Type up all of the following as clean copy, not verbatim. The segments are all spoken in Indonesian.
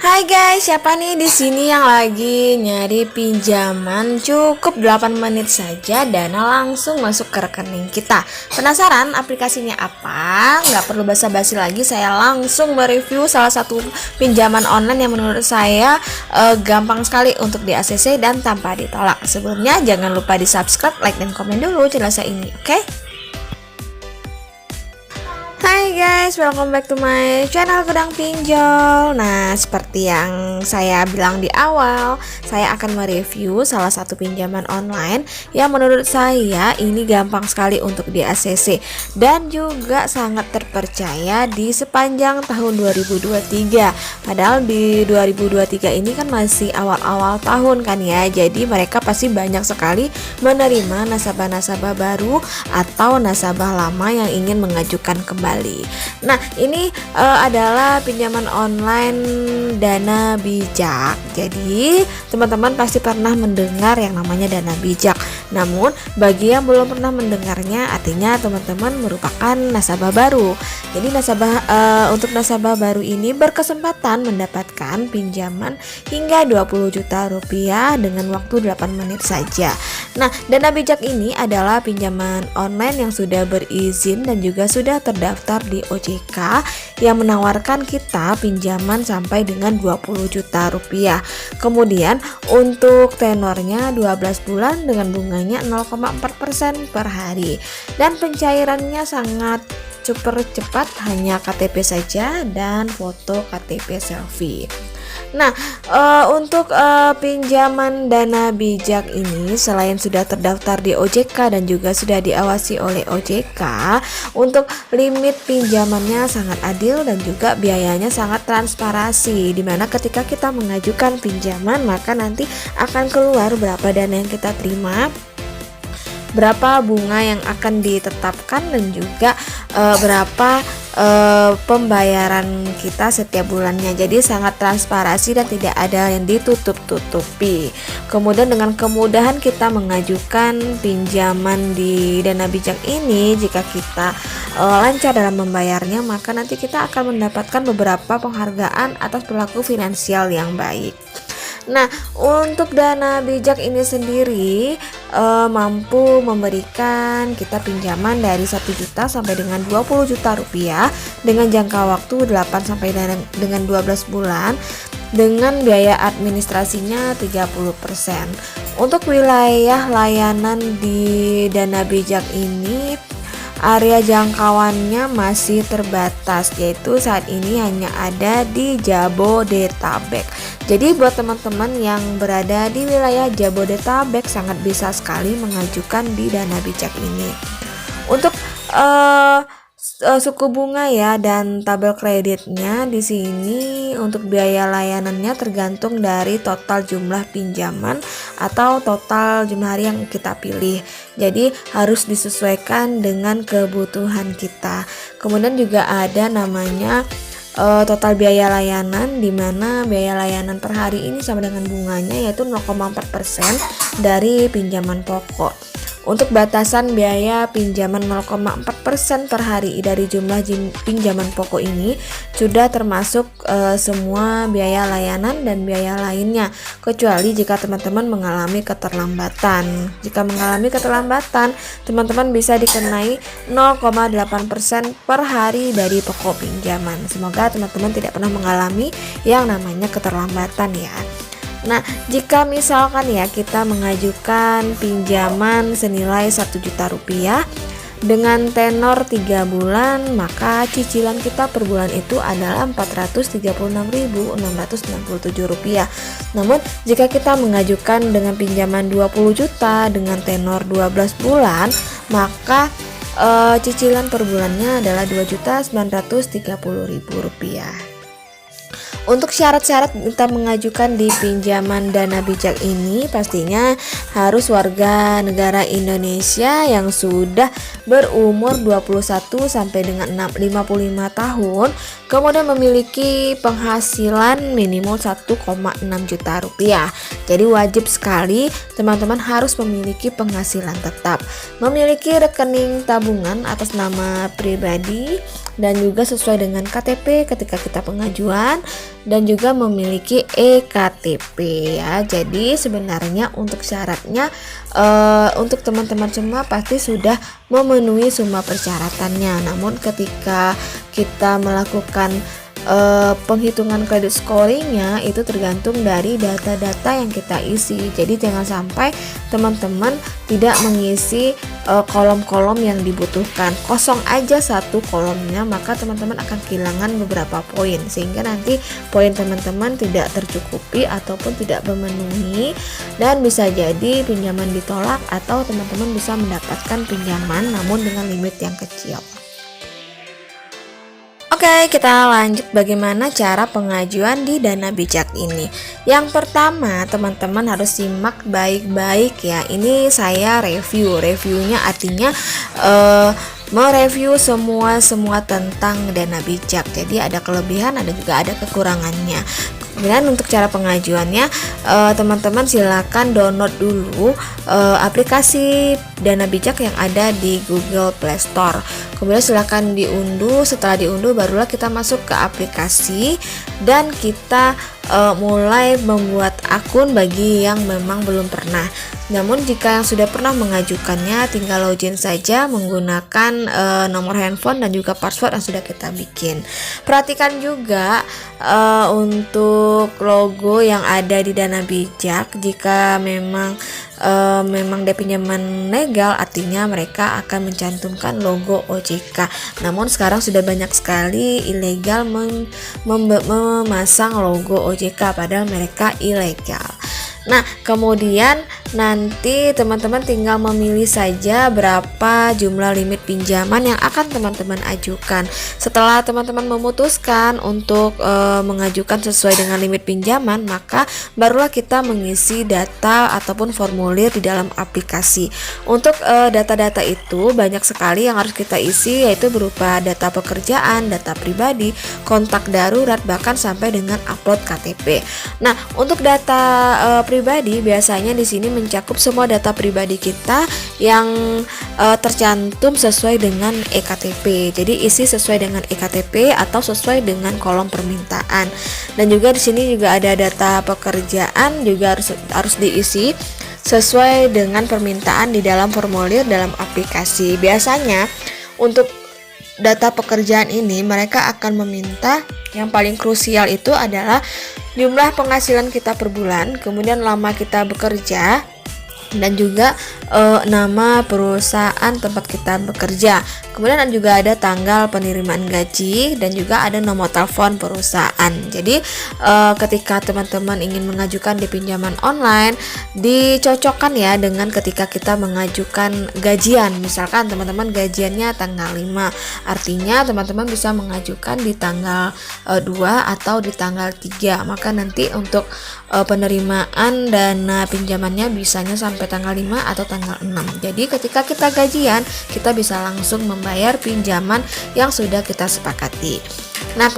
Hai guys, siapa nih di sini yang lagi nyari pinjaman cukup 8 menit saja dana langsung masuk ke rekening kita? Penasaran aplikasinya apa? Nggak perlu basa-basi lagi, saya langsung mereview salah satu pinjaman online yang menurut saya gampang sekali untuk di ACC dan tanpa ditolak. Sebelumnya jangan lupa di subscribe, like, dan komen dulu channel saya ini, oke? Hai guys, welcome back to my channel Gudang Pinjol. Nah, seperti yang saya bilang di awal, saya akan mereview salah satu pinjaman online yang menurut saya ini gampang sekali untuk di ACC dan juga sangat terpercaya di sepanjang tahun 2023. Padahal di 2023 ini kan masih awal-awal tahun kan ya, jadi mereka pasti banyak sekali menerima nasabah-nasabah baru atau nasabah lama yang ingin mengajukan kembali. Nah, ini adalah pinjaman online Dana Bijak. Jadi, teman-teman pasti pernah mendengar yang namanya Dana Bijak. Namun, bagi yang belum pernah mendengarnya, artinya teman-teman merupakan nasabah baru. Jadi, untuk nasabah baru ini berkesempatan mendapatkan pinjaman hingga 20 juta rupiah dengan waktu 8 menit saja. Nah, Dana Bijak ini adalah pinjaman online yang sudah berizin dan juga sudah terdaftar di OJK yang menawarkan kita pinjaman sampai dengan 20 juta rupiah. Kemudian untuk tenornya 12 bulan dengan bunganya 0,4% per hari dan pencairannya sangat super cepat, hanya KTP saja dan foto KTP selfie. Nah, untuk pinjaman Dana Bijak ini selain sudah terdaftar di OJK dan juga sudah diawasi oleh OJK, untuk limit pinjamannya sangat adil dan juga biayanya sangat transparansi, dimana ketika kita mengajukan pinjaman maka nanti akan keluar berapa dana yang kita terima, berapa bunga yang akan ditetapkan, dan juga berapa pembayaran kita setiap bulannya. Jadi sangat transparansi dan tidak ada yang ditutup-tutupi. Kemudian dengan kemudahan kita mengajukan pinjaman di Dana Bijak ini, jika kita lancar dalam membayarnya, maka nanti kita akan mendapatkan beberapa penghargaan atas perilaku finansial yang baik. Nah, untuk Dana Bijak ini sendiri mampu memberikan kita pinjaman dari 1 juta sampai dengan 20 juta rupiah dengan jangka waktu 8 sampai dengan 12 bulan dengan biaya administrasinya 30%. Untuk wilayah layanan di Dana Bijak ini, area jangkauannya masih terbatas, yaitu saat ini hanya ada di Jabodetabek. Jadi buat teman-teman yang berada di wilayah Jabodetabek sangat bisa sekali mengajukan di Dana Bijak ini. Untuk suku bunga ya dan tabel kreditnya di sini, untuk biaya layanannya tergantung dari total jumlah pinjaman atau total jumlah hari yang kita pilih. Jadi harus disesuaikan dengan kebutuhan kita. Kemudian juga ada namanya total biaya layanan, di mana biaya layanan per hari ini sama dengan bunganya, yaitu 0,4% dari pinjaman pokok. Untuk batasan biaya pinjaman 0,4% per hari dari jumlah pinjaman pokok ini sudah termasuk semua biaya layanan dan biaya lainnya, kecuali jika teman-teman mengalami keterlambatan. Jika mengalami keterlambatan, teman-teman bisa dikenai 0,8% per hari dari pokok pinjaman. Semoga teman-teman tidak pernah mengalami yang namanya keterlambatan ya. Nah, jika misalkan ya kita mengajukan pinjaman senilai 1 juta rupiah dengan tenor 3 bulan, maka cicilan kita per bulan itu adalah Rp436.667. Namun, jika kita mengajukan dengan pinjaman 20 juta dengan tenor 12 bulan, maka cicilan per bulannya adalah Rp2.930.000. Untuk syarat-syarat kita mengajukan di pinjaman Dana Bijak ini, pastinya harus warga negara Indonesia yang sudah berumur 21 sampai dengan 55 tahun, kemudian memiliki penghasilan minimal 1,6 juta rupiah. Jadi wajib sekali teman-teman harus memiliki penghasilan tetap, memiliki rekening tabungan atas nama pribadi dan juga sesuai dengan KTP ketika kita pengajuan, dan juga memiliki EKTP ya. Jadi sebenarnya untuk syaratnya untuk teman-teman semua pasti sudah memenuhi semua persyaratannya. Namun ketika kita melakukan penghitungan kredit scoringnya itu tergantung dari data-data yang kita isi. Jadi jangan sampai teman-teman tidak mengisi kolom-kolom yang dibutuhkan, kosong aja satu kolomnya, maka teman-teman akan kehilangan beberapa poin, sehingga nanti poin teman-teman tidak tercukupi ataupun tidak memenuhi, dan bisa jadi pinjaman ditolak atau teman-teman bisa mendapatkan pinjaman namun dengan limit yang kecil. Oke, kita lanjut bagaimana cara pengajuan di Dana Bijak ini. Yang pertama, teman-teman harus simak baik-baik ya. Ini saya reviewnya artinya mereview semua tentang Dana Bijak. Jadi ada kelebihan, ada juga ada kekurangannya. Kemudian untuk cara pengajuannya, teman-teman silakan download dulu aplikasi Dana Bijak yang ada di Google Play Store. Kemudian silakan diunduh. Setelah diunduh barulah kita masuk ke aplikasi dan kita mulai membuat akun bagi yang memang belum pernah. Namun jika yang sudah pernah mengajukannya, tinggal login saja menggunakan nomor handphone dan juga password yang sudah kita bikin. Perhatikan juga untuk logo yang ada di Dana Bijak. Jika memang dia pinjaman legal, artinya mereka akan mencantumkan logo OJK. Namun sekarang sudah banyak sekali ilegal memasang logo OJK padahal mereka ilegal. Nah, kemudian nanti teman-teman tinggal memilih saja berapa jumlah limit pinjaman yang akan teman-teman ajukan. Setelah teman-teman memutuskan untuk mengajukan sesuai dengan limit pinjaman, maka barulah kita mengisi data ataupun formulir di dalam aplikasi. Untuk data-data itu banyak sekali yang harus kita isi, yaitu berupa data pekerjaan, data pribadi, kontak darurat, bahkan sampai dengan upload KTP. Nah, untuk data pribadi biasanya di sini mencakup semua data pribadi kita yang tercantum sesuai dengan EKTP. Jadi isi sesuai dengan EKTP atau sesuai dengan kolom permintaan. Dan juga di sini juga ada data pekerjaan juga harus diisi sesuai dengan permintaan di dalam formulir dalam aplikasi. Biasanya untuk data pekerjaan ini mereka akan meminta yang paling krusial itu adalah jumlah penghasilan kita per bulan, kemudian lama kita bekerja, dan juga nama perusahaan tempat kita bekerja. Kemudian juga ada tanggal penerimaan gaji dan juga ada nomor telepon perusahaan. Jadi ketika teman-teman ingin mengajukan di pinjaman online, dicocokkan ya dengan ketika kita mengajukan gajian. Misalkan teman-teman gajiannya tanggal 5, artinya teman-teman bisa mengajukan di tanggal 2 atau di tanggal 3. Maka nanti untuk penerimaan dana pinjamannya bisanya sampai tanggal 5 atau tanggal 6. Jadi ketika kita gajian, kita bisa langsung membayar pinjaman yang sudah kita sepakati. Nah,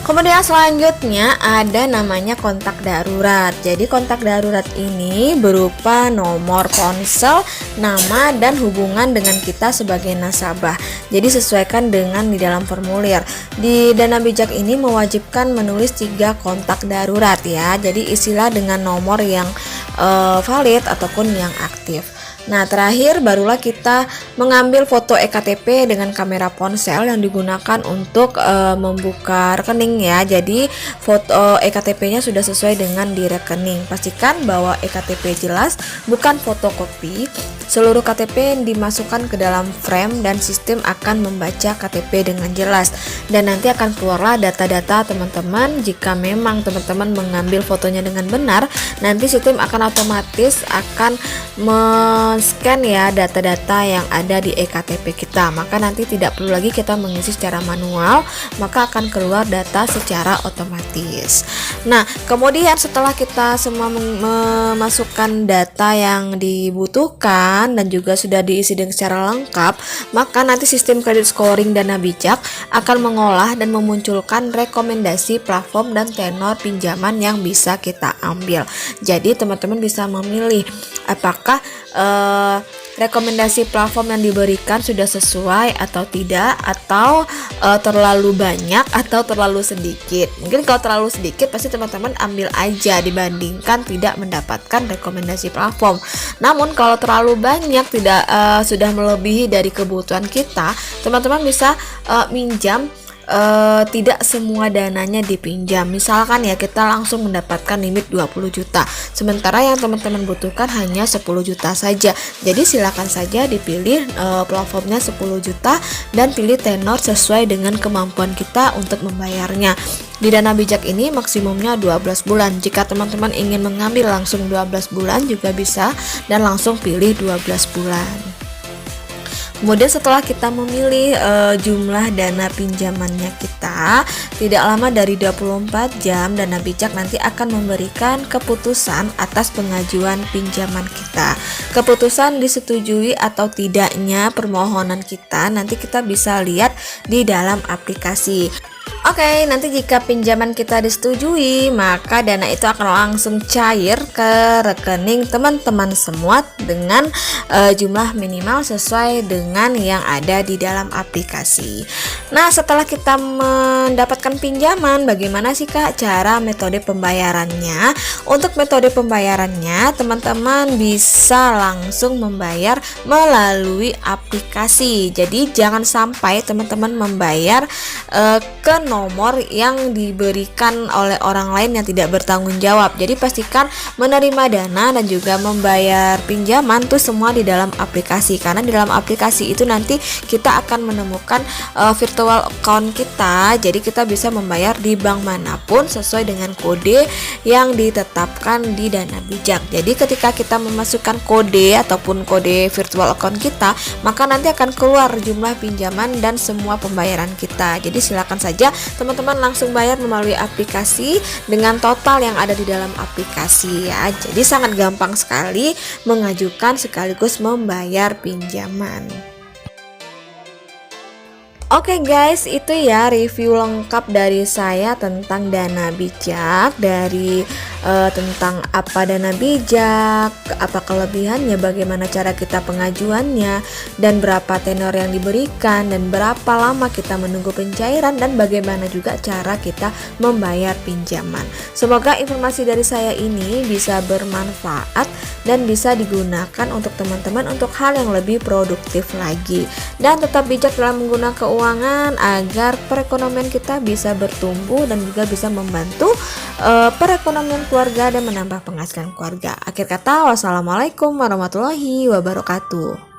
kemudian selanjutnya ada namanya kontak darurat. Jadi kontak darurat ini berupa nomor ponsel, nama, dan hubungan dengan kita sebagai nasabah. Jadi sesuaikan dengan di dalam formulir. Di Dana Bijak ini mewajibkan menulis 3 kontak darurat ya. Jadi isilah dengan nomor yang valid ataupun yang aktif. Nah, terakhir barulah kita mengambil foto EKTP dengan kamera ponsel yang digunakan untuk membuka rekening ya. Jadi foto EKTP-nya sudah sesuai dengan di rekening. Pastikan bahwa EKTP jelas, bukan fotokopi. Seluruh KTP dimasukkan ke dalam frame dan sistem akan membaca KTP dengan jelas. Dan nanti akan keluarlah data-data teman-teman. Jika memang teman-teman mengambil fotonya dengan benar, nanti sistem akan otomatis akan scan ya data-data yang ada di EKTP kita. Maka nanti tidak perlu lagi kita mengisi secara manual, maka akan keluar data secara otomatis. Nah, kemudian setelah kita semua memasukkan data yang dibutuhkan dan juga sudah diisi dengan secara lengkap, maka nanti sistem kredit scoring Dana Bijak akan mengolah dan memunculkan rekomendasi platform dan tenor pinjaman yang bisa kita ambil. Jadi teman-teman bisa memilih apakah rekomendasi platform yang diberikan sudah sesuai atau tidak, atau terlalu banyak atau terlalu sedikit. Mungkin kalau terlalu sedikit pasti teman-teman ambil aja dibandingkan tidak mendapatkan rekomendasi platform. Namun kalau terlalu banyak, tidak sudah melebihi dari kebutuhan kita, teman-teman bisa minjam. Tidak semua dananya dipinjam. Misalkan ya, kita langsung mendapatkan limit 20 juta, sementara yang teman-teman butuhkan hanya 10 juta saja. Jadi silakan saja dipilih platformnya 10 juta dan pilih tenor sesuai dengan kemampuan kita untuk membayarnya. Di Dana Bijak ini maksimumnya 12 bulan. Jika teman-teman ingin mengambil langsung 12 bulan juga bisa, dan langsung pilih 12 bulan. Kemudian setelah kita memilih jumlah dana pinjamannya kita, tidak lama dari 24 jam Dana Bijak nanti akan memberikan keputusan atas pengajuan pinjaman kita. Keputusan disetujui atau tidaknya permohonan kita nanti kita bisa lihat di dalam aplikasi. Oke, nanti jika pinjaman kita disetujui, maka dana itu akan langsung cair ke rekening teman-teman semua dengan jumlah minimal sesuai dengan yang ada di dalam aplikasi. Nah, setelah kita mendapatkan pinjaman, bagaimana sih Kak cara metode pembayarannya? Untuk metode pembayarannya, teman-teman bisa langsung membayar melalui aplikasi. Jadi jangan sampai teman-teman membayar ke nomor yang diberikan oleh orang lain yang tidak bertanggung jawab. Jadi pastikan menerima dana dan juga membayar pinjaman tuh semua di dalam aplikasi, karena di dalam aplikasi itu nanti kita akan menemukan virtual account kita. Jadi kita bisa membayar di bank manapun sesuai dengan kode yang ditetapkan di Dana Bijak. Jadi ketika kita memasukkan kode ataupun kode virtual account kita, maka nanti akan keluar jumlah pinjaman dan semua pembayaran kita. Jadi silakan saja teman-teman langsung bayar melalui aplikasi dengan total yang ada di dalam aplikasi ya. Jadi sangat gampang sekali mengajukan sekaligus membayar pinjaman. Oke guys, itu ya review lengkap dari saya tentang Dana Bijak, dari tentang apa Dana Bijak, apa kelebihannya, bagaimana cara kita pengajuannya, dan berapa tenor yang diberikan, dan berapa lama kita menunggu pencairan, dan bagaimana juga cara kita membayar pinjaman. Semoga informasi dari saya ini bisa bermanfaat dan bisa digunakan untuk teman-teman untuk hal yang lebih produktif lagi, dan tetap bijak dalam menggunakan keuangan agar perekonomian kita bisa bertumbuh dan juga bisa membantu perekonomian keluarga dan menambah penghasilan keluarga. Akhir kata, wassalamualaikum warahmatullahi wabarakatuh.